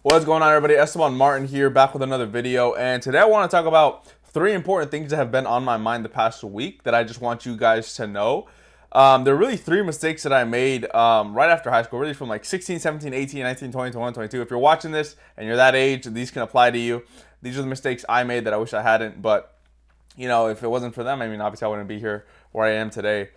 What's going on, everybody? Esteban Martin here, back with another video. And today I want to talk about three important things that have been on my mind the past week that I just want you guys to know. There are really three mistakes that I made right after high school, really from like 16, 17, 18, 19, 20, 21, 22. If you're watching this and you're that age, these can apply to you. These are the mistakes I made that I wish I hadn't. But, if it wasn't for them, obviously I wouldn't be here where I am today.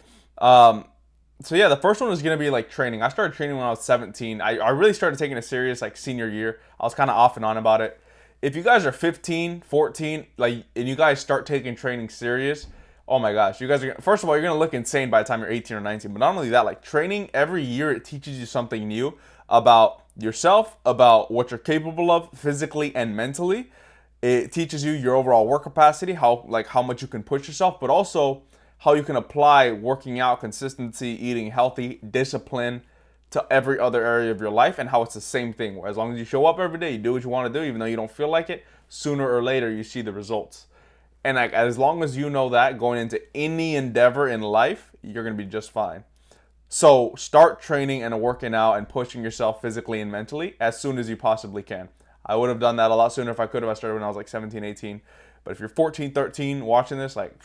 So yeah, the first one is gonna be like training. I started training when I was 17. I really started taking it serious like senior year. I was kind of off and on about it. If you guys are 15, 14, and you guys start taking training serious, oh my gosh, you guys are first of all, you're gonna look insane by the time you're 18 or 19. But not only that, like training every year, it teaches you something new about yourself, about what you're capable of physically and mentally. It teaches you your overall work capacity, how much you can push yourself, but also how you can apply working out, consistency, eating healthy, discipline to every other area of your life, and how it's the same thing. Where as long as you show up every day, you do what you want to do, even though you don't feel like it, sooner or later you see the results. And like as long as you know that going into any endeavor in life, you're gonna be just fine. So start training and working out and pushing yourself physically and mentally as soon as you possibly can. I would have done that a lot sooner if I could have. I started when I was like 17, 18. But if you're 14, 13 watching this, like,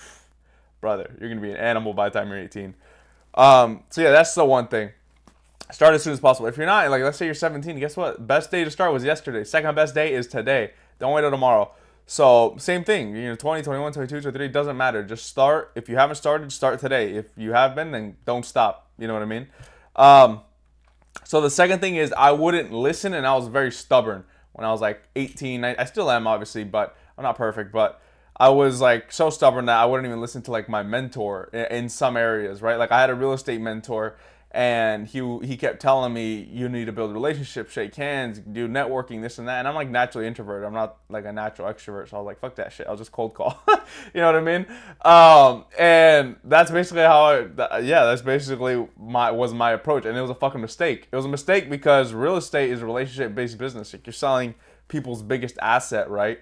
brother, you're going to be an animal by the time you're 18. So yeah, that's the one thing. Start as soon as possible. If you're not, like, let's say you're 17, guess what? Best day to start was yesterday. Second best day is today. Don't wait till tomorrow. So same thing, 20, 21, 22, 23, doesn't matter. Just start. If you haven't started, start today. If you have been, then don't stop. You know what I mean? So the second thing is I wouldn't listen, and I was very stubborn when I was like 18. I still am, obviously, but I'm not perfect. But I was like so stubborn that I wouldn't even listen to like my mentor in some areas, right? Like I had a real estate mentor, and he kept telling me you need to build relationships, shake hands, do networking, this and that. And I'm like naturally introverted. I'm not like a natural extrovert, so I was like, fuck that shit. I'll just cold call. You know what I mean? And that's basically that's basically my approach, and it was a fucking mistake. It was a mistake because real estate is a relationship based business. Like you're selling people's biggest asset, right?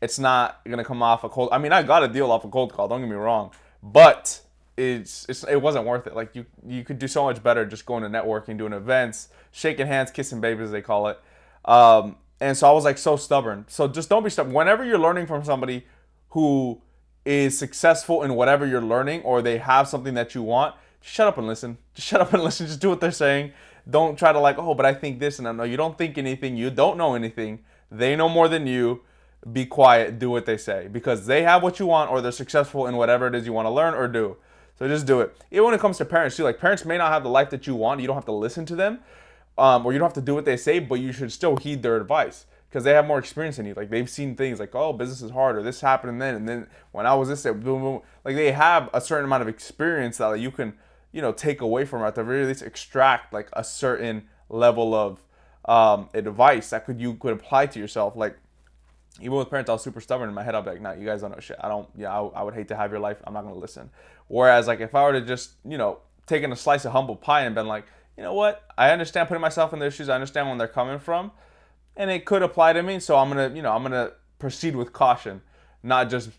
It's not gonna come off a cold. I mean, I got a deal off a cold call. Don't get me wrong, but it wasn't worth it. Like you could do so much better just going to networking, doing events, shaking hands, kissing babies, they call it. And so I was like so stubborn. So just don't be stubborn. Whenever you're learning from somebody who is successful in whatever you're learning, or they have something that you want, just shut up and listen. Just shut up and listen. Just do what they're saying. Don't try to like, oh, but I think this, and I know you don't think anything. You don't know anything. They know more than you. Be quiet. Do what they say because they have what you want, or they're successful in whatever it is you want to learn or do. So just do it. Even when it comes to parents too, like parents may not have the life that you want. You don't have to listen to them, or you don't have to do what they say, but you should still heed their advice because they have more experience than you. Like they've seen things like, oh, business is hard, or this happened, and then when I was this, boom, boom. Like they have a certain amount of experience that like, you can, take away from it. At the very least, extract like a certain level of advice that you could apply to yourself. Like even with parents, I was super stubborn in my head. I'll be like, "No, you guys don't know shit. I don't. Yeah, I would hate to have your life. I'm not gonna listen." Whereas, like, if I were to just, taken a slice of humble pie and been like, you know what, I understand putting myself in their shoes. I understand when they're coming from, and it could apply to me. So I'm gonna proceed with caution, not just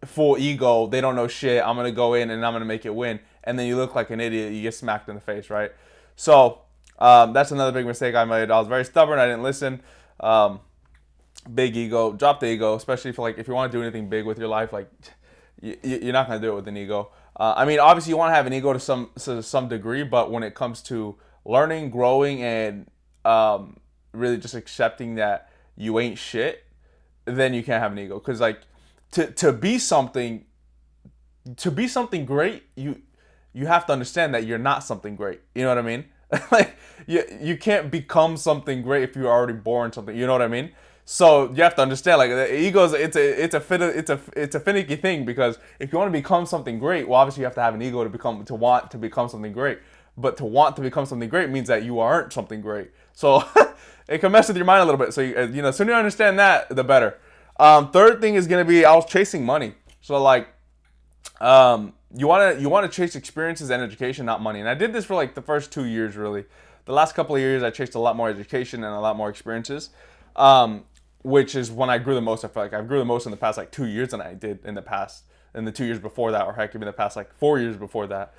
full ego. They don't know shit. I'm gonna go in and I'm gonna make it win, and then you look like an idiot. You get smacked in the face, right? So that's another big mistake I made. I was very stubborn. I didn't listen. Big ego, drop the ego, especially if you want to do anything big with your life, like you're not gonna do it with an ego. Obviously you want to have an ego to some degree, but when it comes to learning, growing, and really just accepting that you ain't shit, then you can't have an ego. Because like to be something, great, you have to understand that you're not something great. You know what I mean? Like you can't become something great if you're already born something. You know what I mean? So you have to understand, like the ego is it's a finicky thing because if you want to become something great, well, obviously you have to have an ego to want to become something great. But to want to become something great means that you aren't something great. So it can mess with your mind a little bit. So the sooner you understand that, the better. Third thing is gonna be I was chasing money. So like you want to chase experiences and education, not money. And I did this for like the first 2 years, really. The last couple of years, I chased a lot more education and a lot more experiences, which is when I grew the most. I feel like I grew the most in the past like 2 years than I did in the 2 years before that, or heck, even the past like 4 years before that.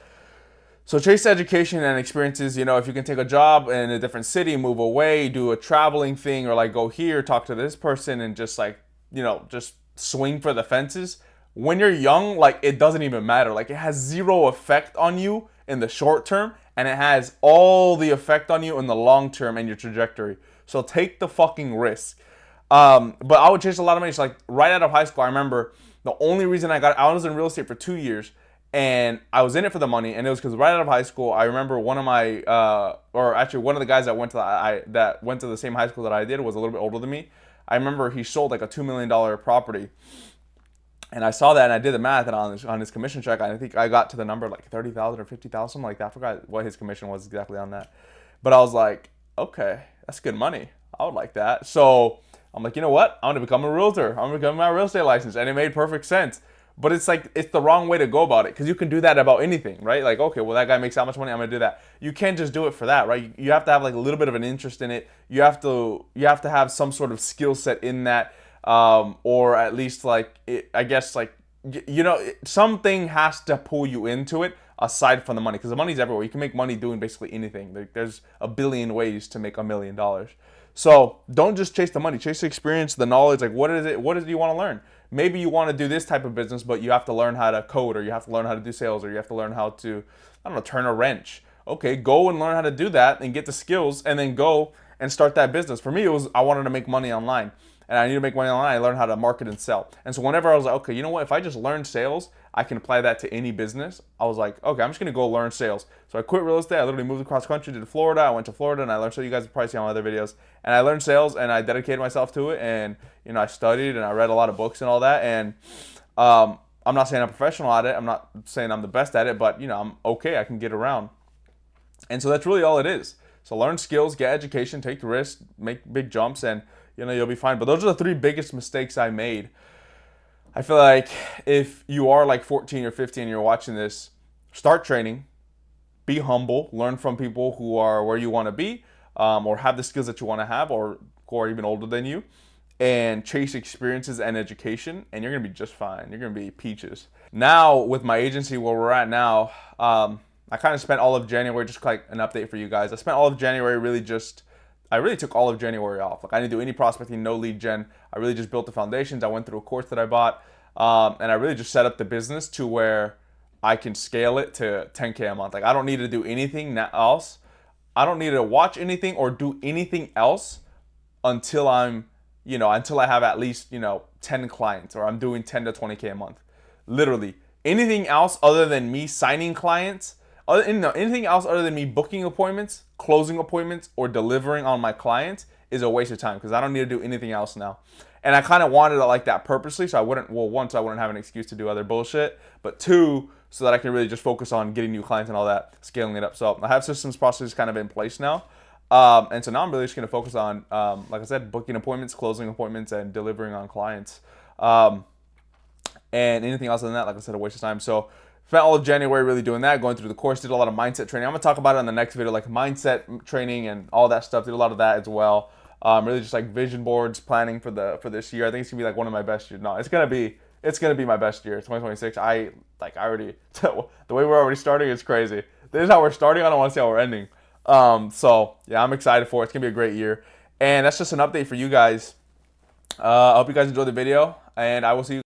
So chase education and experiences. If you can take a job in a different city, move away, do a traveling thing, or like go here, talk to this person, and just like, just swing for the fences. When you're young, like it doesn't even matter. Like it has zero effect on you in the short term, and it has all the effect on you in the long term and your trajectory. So take the fucking risk. But I would chase a lot of money. So like right out of high school, I remember the only reason I was in real estate for 2 years, and I was in it for the money, and it was because right out of high school, I remember one of my, or actually one of the guys that went to that went to the same high school that I did was a little bit older than me. I remember he sold like a $2 million property, and I saw that, and I did the math, and on his commission check, I think I got to the number like 30,000 or 50,000, something like that. I forgot what his commission was exactly on that, but I was like, okay, that's good money. I would like that. So I'm like, you know what? I'm gonna become a realtor. I'm gonna become my real estate license, and it made perfect sense. But it's like it's the wrong way to go about it, because you can do that about anything, right? Like, okay, well that guy makes how much money? I'm gonna do that. You can't just do it for that, right? You have to have like a little bit of an interest in it. You have to have some sort of skill set in that, or at least like I guess like something has to pull you into it aside from the money, because the money's everywhere. You can make money doing basically anything. There's a billion ways to make $1 million. So don't just chase the money. Chase the experience, the knowledge. Like, what is it? What is it you want to learn? Maybe you want to do this type of business, but you have to learn how to code, or you have to learn how to do sales, or you have to learn how to, I don't know, turn a wrench. Okay, go and learn how to do that and get the skills, and then go and start that business. For me, it was I wanted to make money online, and I need to make money online. I learned how to market and sell. And so whenever I was like, okay, you know what? If I just learn sales, I can apply that to any business. I was like, okay, I'm just gonna go learn sales. So I quit real estate. I literally moved across country to Florida. I went to Florida, and I learned. So you guys will probably see on my other videos. And I learned sales, and I dedicated myself to it. And I studied, and I read a lot of books and all that. And I'm not saying I'm professional at it. I'm not saying I'm the best at it, but I'm okay. I can get around. And so that's really all it is. So learn skills, get education, take risks, make big jumps, and you'll be fine. But those are the three biggest mistakes I made. I feel like if you are like 14 or 15 and you're watching this, start training, be humble, learn from people who are where you want to be, or have the skills that you want to have, or who are even older than you, and chase experiences and education, and you're going to be just fine. You're going to be peaches. Now, with my agency where we're at now, I kind of spent all of January, just like an update for you guys. I spent all of January I really took all of January off. Like I didn't do any prospecting, no lead gen. I really just built the foundations. I went through a course that I bought, and I really just set up the business to where I can scale it to 10K a month. Like I don't need to do anything else. I don't need to watch anything or do anything else until until I have at least 10 clients, or I'm doing 10 to 20K a month. Literally anything else other than me signing clients. Anything else other than me booking appointments, closing appointments, or delivering on my clients is a waste of time, because I don't need to do anything else now. And I kind of wanted it like that purposely, so I wouldn't, well, one, so I wouldn't have an excuse to do other bullshit, but two, so that I can really just focus on getting new clients and all that, scaling it up. So I have systems, processes kind of in place now. And so now I'm really just going to focus on, like I said, booking appointments, closing appointments, and delivering on clients. And anything else than that, like I said, a waste of time. So spent all of January really doing that, going through the course, did a lot of mindset training. I'm going to talk about it in the next video, like mindset training and all that stuff. Did a lot of that as well. Really just like vision boards, planning for this year. I think it's going to be like one of my best years. No, it's going to be my best year. 2026. I already, the way we're already starting is crazy. This is how we're starting. I don't want to see how we're ending. So yeah, I'm excited for it. It's going to be a great year. And that's just an update for you guys. I hope you guys enjoyed the video, and I will see you